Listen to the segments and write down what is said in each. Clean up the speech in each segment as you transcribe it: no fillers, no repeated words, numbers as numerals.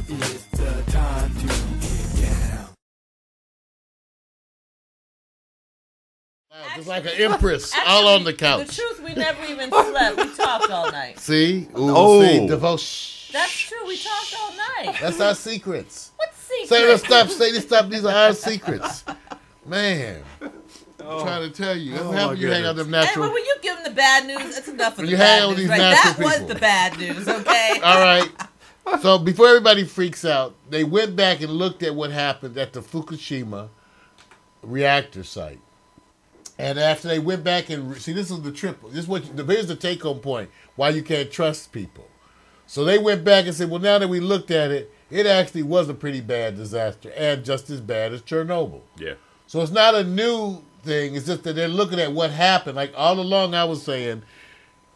It's the time to get down. Just like an empress, all on the couch. The truth, we never even slept. We talked all night. See? Ooh, Oh. see, devotion. That's true. We talked all night. That's our secrets. What secret? Say this stuff. These are our secrets. Man. I'm trying to tell you. That's what happens when you hang out with them And natural. when you give them the bad news, that's enough of When the you hang bad out with news, these right? natural That was people. the bad news, okay? All right. So before everybody freaks out, they went back and looked at what happened at the Fukushima reactor site. And after they went back and see, this is the triple. This is here's the take-home point why you can't trust people. So they went back and said, well, now that we looked at it, it actually was a pretty bad disaster and just as bad as Chernobyl. Yeah. So it's not a new thing. It's just that they're looking at what happened. Like all along, I was saying,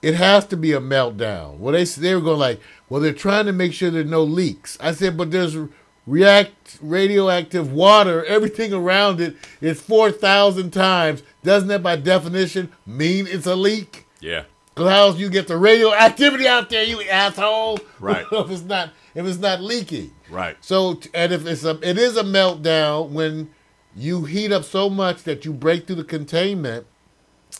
it has to be a meltdown. Well, they were going like, well, they're trying to make sure there are no leaks. I said, but there's radioactive water. Everything around it is 4,000 times. Doesn't that, by definition, mean it's a leak? Yeah. Because how else you get the radioactivity out there, you asshole? Right. if it's not leaking. Right. So, and if it is a meltdown when you heat up so much that you break through the containment.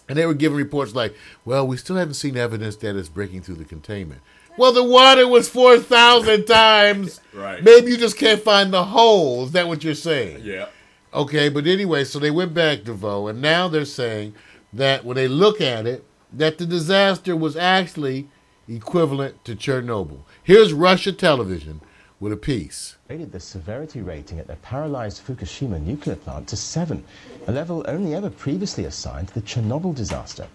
And they were giving reports like, well, we still haven't seen evidence that it's breaking through the containment. Well, the water was 4,000 times. Right. Maybe you just can't find the hole. Is that what you're saying? Yeah. Okay, but anyway, so they went back, DeVoe, and now they're saying that when they look at it, that the disaster was actually equivalent to Chernobyl. Here's Russia television with a piece. Rated the severity rating at the paralyzed Fukushima nuclear plant to 7, a level only ever previously assigned to the Chernobyl disaster.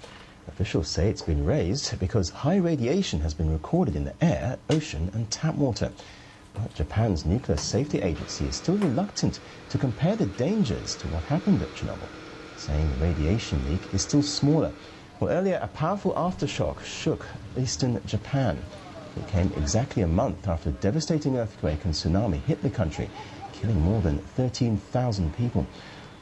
Officials say it's been raised because high radiation has been recorded in the air, ocean and tap water. But Japan's nuclear safety agency is still reluctant to compare the dangers to what happened at Chernobyl, saying the radiation leak is still smaller. Well, earlier, a powerful aftershock shook eastern Japan. It came exactly a month after a devastating earthquake and tsunami hit the country, killing more than 13,000 people.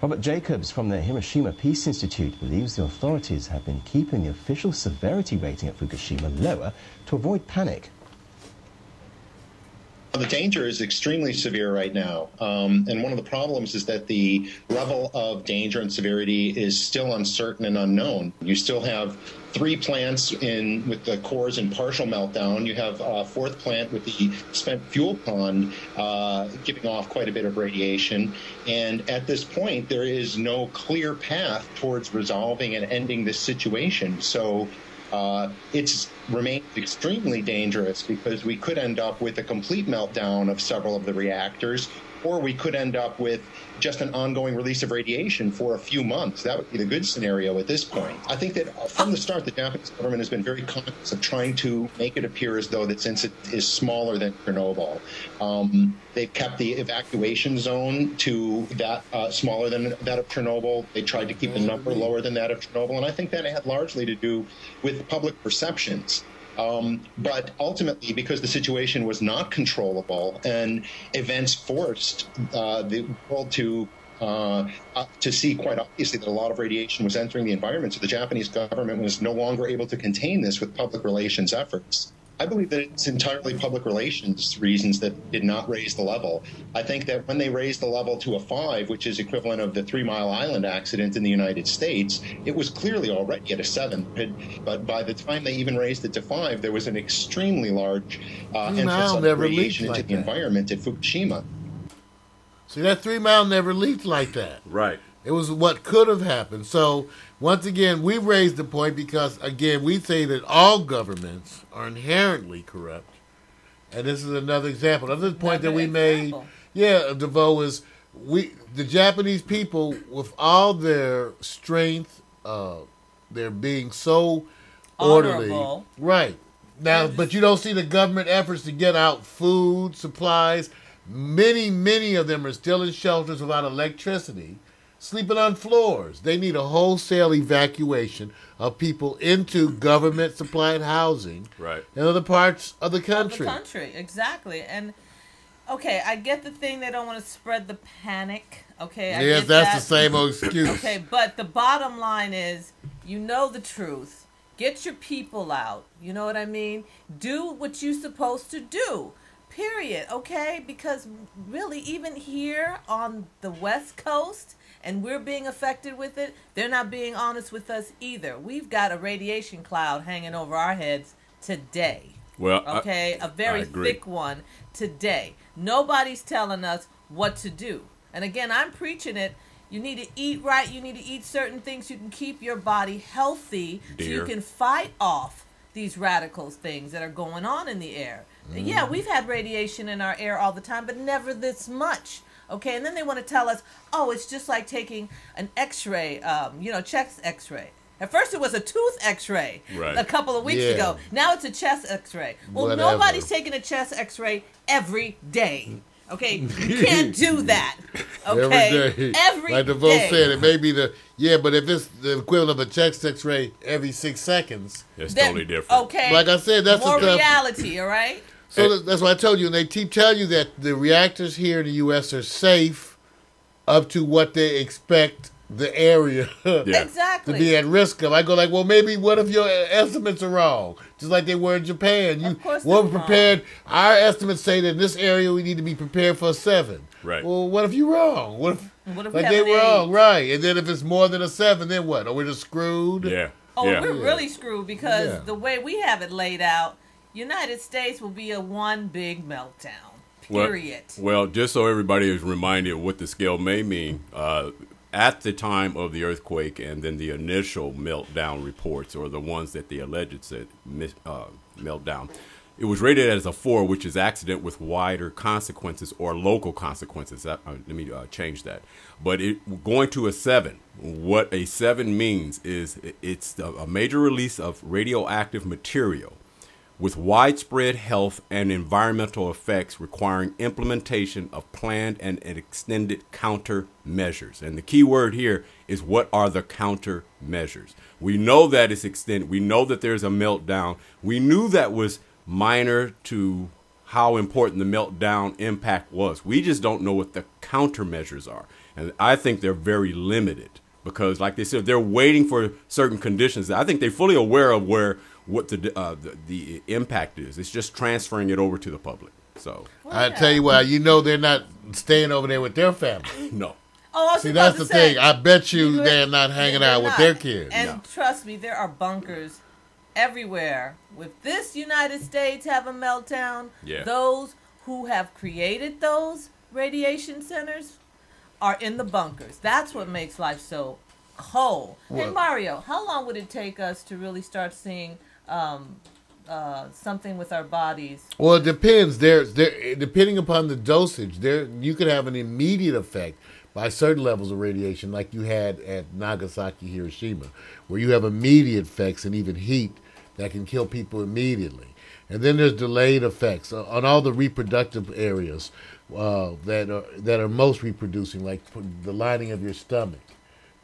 Robert Jacobs from the Hiroshima Peace Institute believes the authorities have been keeping the official severity rating at Fukushima lower to avoid panic. The danger is extremely severe right now, and one of the problems is that the level of danger and severity is still uncertain and unknown. You still have 3 plants with the cores in partial meltdown. You have a 4th plant with the spent fuel pond giving off quite a bit of radiation. And at this point, there is no clear path towards resolving and ending this situation. So it's remained extremely dangerous because we could end up with a complete meltdown of several of the reactors, or we could end up with just an ongoing release of radiation for a few months. That would be the good scenario at this point. I think that from the start, the Japanese government has been very conscious of trying to make it appear as though that since it is smaller than Chernobyl, they've kept the evacuation zone to that smaller than that of Chernobyl. They tried to keep the number lower than that of Chernobyl, and I think that had largely to do with public perceptions. But ultimately, because the situation was not controllable and events forced the world to see quite obviously that a lot of radiation was entering the environment, so the Japanese government was no longer able to contain this with public relations efforts. I believe that it's entirely public relations reasons that did not raise the level. I think that when they raised the level to a 5, which is equivalent of the 3 Mile Island accident in the United States, it was clearly already at a 7. But by the time they even raised it to 5, there was an extremely large entrance of radiation into the environment at Fukushima. See, that 3 Mile never leaked like that. Right. It was what could have happened. So, once again, we raised the point because, again, we say that all governments are inherently corrupt. And this is another example. Another point that we made, DeVoe, is the Japanese people, with all their strength, they're being so orderly. Honorable. Right. Now, but you don't see the government efforts to get out food, supplies. Many of them are still in shelters without electricity, sleeping on floors. They need a wholesale evacuation of people into government-supplied housing in other parts of the country. Exactly. And, okay, I get the thing. They don't want to spread the panic. Okay, yes, that's the same old excuse. Okay, but the bottom line is, you know the truth. Get your people out. You know what I mean? Do what you're supposed to do. Period. Okay? Because really, even here on the West Coast, and we're being affected with it, they're not being honest with us either. We've got a radiation cloud hanging over our heads today. Well, Okay? A very agree. thick one today. Nobody's telling us what to do. And again, I'm preaching it. You need to eat right. You need to eat certain things. You can keep your body healthy so you Dear. can fight off these radicals things that are going on in the air. Yeah, we've had radiation in our air all the time, but never this much. Okay, and then they want to tell us, oh, it's just like taking an X-ray, chest X-ray. At first, it was a tooth X-ray Right. a couple of weeks Yeah. ago. Now it's a chest X-ray. Well, Whatever. nobody's taking a chest X-ray every day. Okay, you can't do that. Okay, every day. Like the vote said, it may be but if it's the equivalent of a chest X-ray every 6 seconds, It's Then- totally different. Okay, like I said, that's more the stuff. reality. All right. So that's why I told you, and they keep telling you that the reactors here in the U.S. are safe up to what they expect the area Yeah. Exactly. to be at risk of. I go like, well, maybe what if your estimates are wrong? Just like they were in Japan. You Of course weren't they're prepared. Our estimates say that in this area we need to be prepared for 7. Right. Well, what if you're wrong? What What if we like have they an were wrong, 8? right? And then if it's more than a 7, then what? Are we just screwed? Yeah. Oh, yeah. we're really screwed because Yeah. the way we have it laid out, United States will be a one big meltdown. Period. Well, just so everybody is reminded of what the scale may mean, at the time of the earthquake and then the initial meltdown reports, or the ones that the alleged said meltdown, it was rated as a 4, which is accident with wider consequences or local consequences. Let me change that. But going to a 7, what a 7 means is it's a major release of radioactive material with widespread health and environmental effects requiring implementation of planned and extended countermeasures. And the key word here is, what are the countermeasures? We know that it's extended. We know that there's a meltdown. We knew that was minor to how important the meltdown impact was. We just don't know what the countermeasures are. And I think they're very limited because, like they said, they're waiting for certain conditions. I think they're fully aware of what the impact is. It's just transferring it over to the public. So I tell you what, they're not staying over there with their family. no. Oh, I was See, about that's to the say, thing. I bet you they're- they're not hanging they're out with not. their kids. And No. trust me, there are bunkers everywhere. With this United States have a meltdown, Yeah. those who have created those radiation centers are in the bunkers. That's what makes life so cold. Hey, Well- Mario, how long would it take us to really start seeing something with our bodies? Well, it depends. Depending upon the dosage, you could have an immediate effect by certain levels of radiation, like you had at Nagasaki, Hiroshima, where you have immediate effects and even heat that can kill people immediately. And then there's delayed effects on all the reproductive areas that are most reproducing, like the lining of your stomach,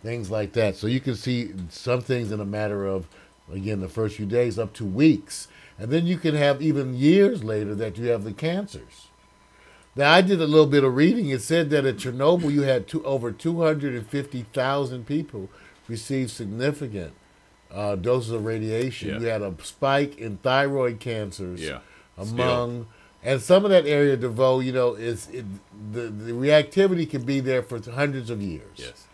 things like that. So you can see some things in a matter of, again, the first few days up to weeks. And then you can have even years later that you have the cancers. Now, I did a little bit of reading. It said that at Chernobyl, you had over 250,000 people receive significant doses of radiation. Yeah. You had a spike in thyroid cancers Yeah. among, and some of that area, DeVoe, the reactivity can be there for hundreds of years. Yes.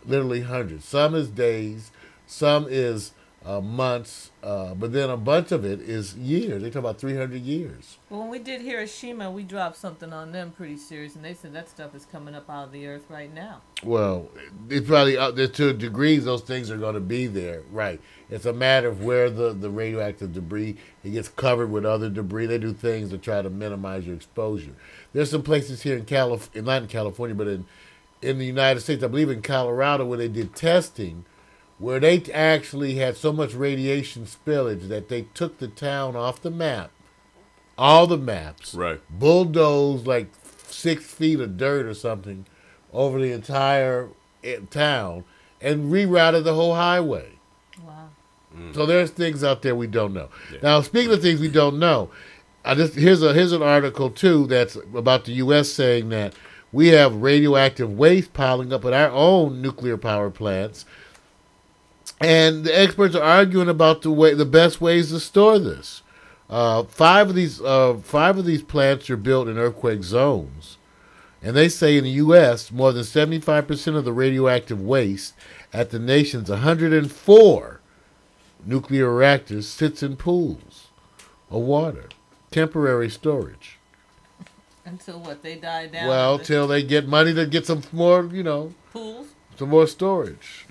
Literally hundreds. Some is days, some is months, but then a bunch of it is years. They talk about 300 years. Well, when we did Hiroshima, we dropped something on them pretty serious, and they said that stuff is coming up out of the earth right now. Well, it's probably to degrees those things are going to be there, right? It's a matter of where the radioactive debris, it gets covered with other debris. They do things to try to minimize your exposure. There's some places here in not in California, but in the United States, I believe in Colorado, where they did testing, where they actually had so much radiation spillage that they took the town off the map, all the maps, Right. bulldozed like 6 feet of dirt or something over the entire town and rerouted the whole highway. Wow. So there's things out there we don't know. Yeah. Now, speaking of things we don't know, here's an article too that's about the U.S. saying that we have radioactive waste piling up at our own nuclear power plants, and the experts are arguing about the best ways to store this. Five of these plants are built in earthquake zones, and they say in the U.S. more than 75% of the radioactive waste at the nation's 104 nuclear reactors sits in pools of water, temporary storage. Until what, they die down? Well, till they get money to get some more, pools. some more storage.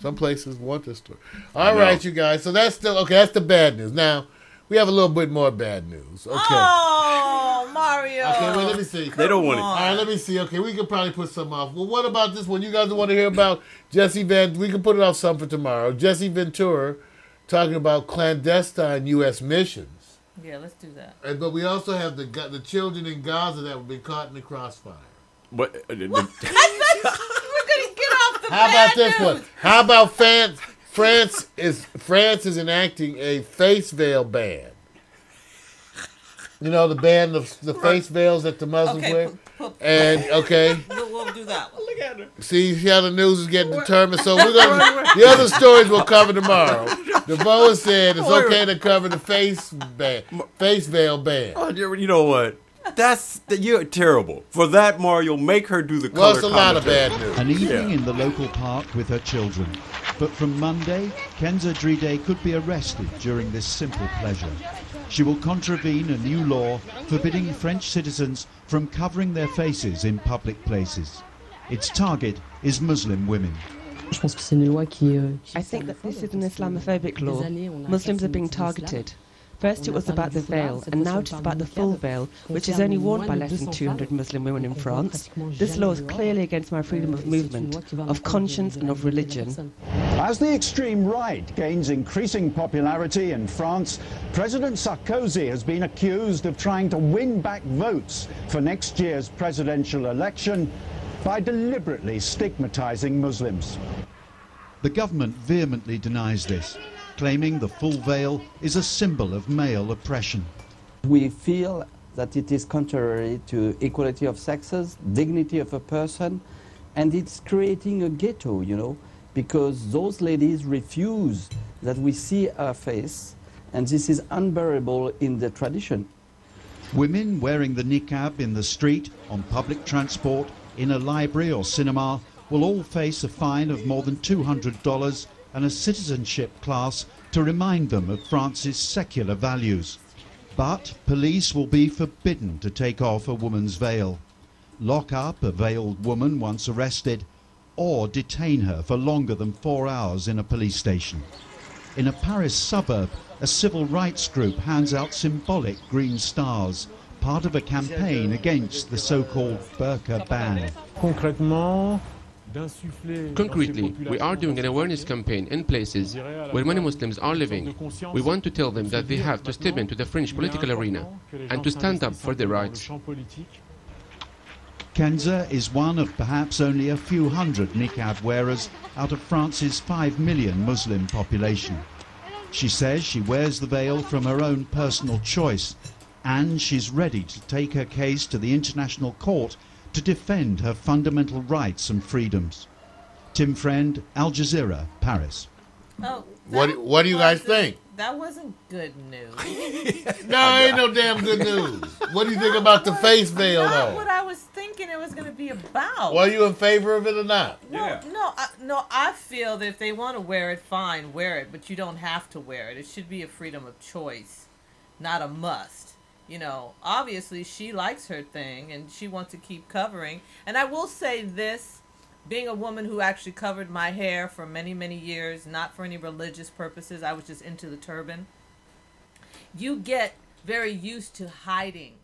Some places want this storage. All right, you guys. So that's still okay. That's the bad news. Now we have a little bit more bad news. Okay. Oh, Mario. Okay, wait. Let me see. They don't want it. All right, let me see. Okay, we could probably put some off. Well, what about this one? You guys want to hear about Jesse We can put it off some for tomorrow. Jesse Ventura talking about clandestine U.S. missions. Yeah, let's do that. But we also have the children in Gaza that have been caught in the crossfire. What? I thought we're going to get off the How about this news. one? How about France is enacting a face veil ban. You know, the ban of the face veils that the Muslims wear. And We'll do that one. Look at her. see how the news is getting determined. So we're gonna the other stories we'll cover tomorrow. DeVoe said it's okay to cover the face veil ban. Oh, you know what? You're terrible. For that, Mario, make her do the color Well, it's a lot of commentary. bad news. An evening in the local park with her children. But from Monday, Kenza Dride could be arrested during this simple pleasure. She will contravene a new law forbidding French citizens from covering their faces in public places. Its target is Muslim women. I think that this is an Islamophobic law. Muslims are being targeted. First it was about the veil, and now it is about the full veil, which is only worn by less than 200 Muslim women in France. This law is clearly against my freedom of movement, of conscience and of religion. As the extreme right gains increasing popularity in France, President Sarkozy has been accused of trying to win back votes for next year's presidential election by deliberately stigmatizing Muslims. The government vehemently denies this, claiming the full veil is a symbol of male oppression. We feel that it is contrary to equality of sexes, dignity of a person, and it's creating a ghetto, because those ladies refuse that we see her face, and this is unbearable in the tradition. Women wearing the niqab in the street, on public transport, in a library or cinema will all face a fine of more than $200 and a citizenship class to remind them of France's secular values. But police will be forbidden to take off a woman's veil, lock up a veiled woman once arrested, or detain her for longer than 4 hours in a police station. In a Paris suburb, a civil rights group hands out symbolic green stars, part of a campaign against the so-called burqa ban. Concretely, we are doing an awareness campaign in places where many Muslims are living. We want to tell them that they have to step into the French political arena and to stand up for their rights. Kenza is one of perhaps only a few hundred niqab wearers out of France's 5 million Muslim population. She says she wears the veil from her own personal choice, and she's ready to take her case to the International Court to defend her fundamental rights and freedoms. Tim Friend, Al Jazeera, Paris. Oh, What do you guys think? That wasn't good news. No, ain't no damn good news. What do you think about the face veil, Not though? what I was thinking it was going to be about. Well, are you in favor of it or not? Well, no, I feel that if they want to wear it, fine, wear it, but you don't have to wear it. It should be a freedom of choice, not a must. Obviously she likes her thing and she wants to keep covering. And I will say this, being a woman who actually covered my hair for many, many years, not for any religious purposes, I was just into the turban. You get very used to hiding